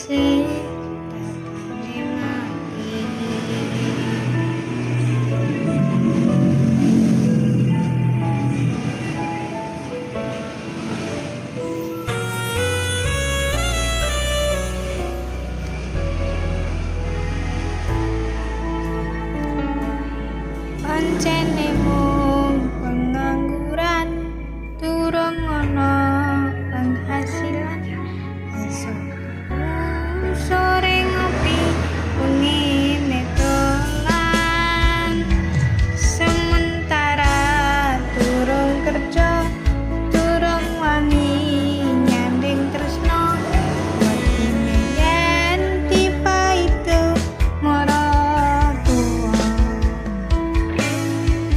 selawase dakane mati. Pancene mung pengangguran, durung ana penghasilan. Esuk sore ngopi, wengi dolan. Sementara durung kerja, durung wani nyanding tresno. Wedine yen dipaido maratuwa,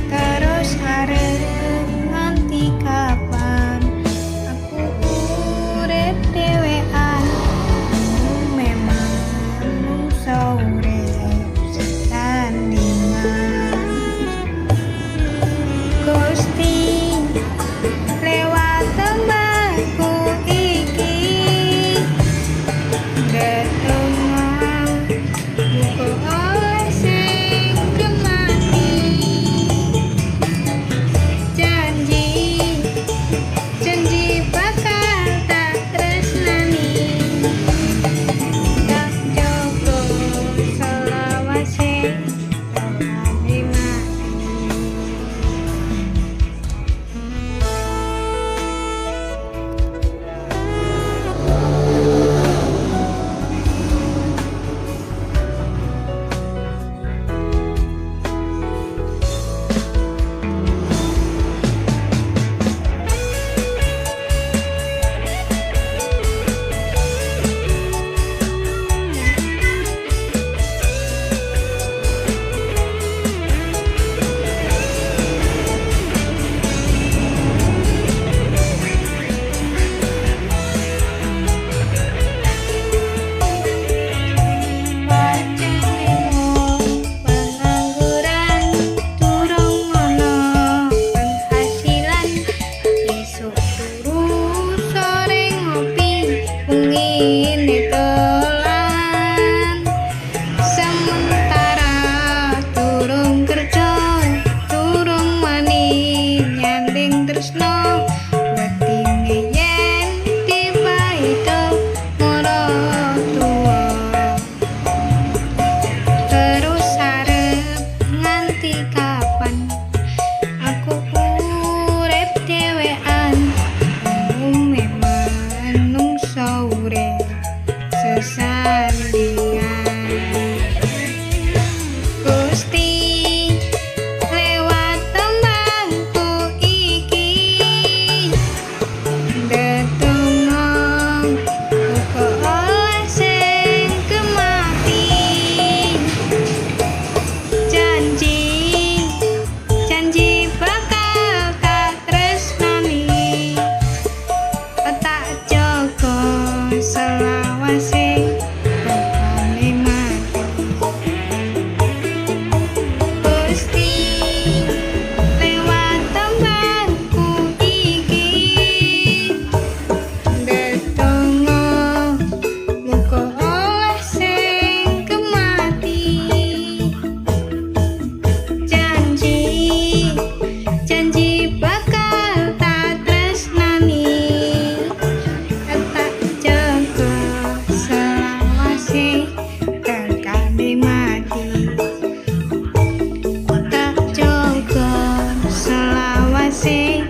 terus arep nganti kapan aku urip dhewean. Memang manungsa urip sesandingan. Gusti lewat tembakku iki ndedonga muga oleh sing kemati. Janji bakal tak tresnani, tak jogo selawase dakane mati. Pengangguran, durung ana penghasilan. Esuk turu sore ngopi, wengi dolan. Sementara durung kerja, durung wani nyanding tresno. Wedine yen dipaido maratuwa, terus arep nganti kapan aku urip dhewean. Memang manungsa urip sesandingan. Gusti lewat tembangku iki ndedonga muga oleh sing kemati. Janji bakal tak tresnani, tak jogo selawase dakane mati. Gusti lewat tembangku iki ndedonga muga oleh sing kemati. Janji bakal tak tresnani, tak jaga selawase dakane mati. Tak jaga selawase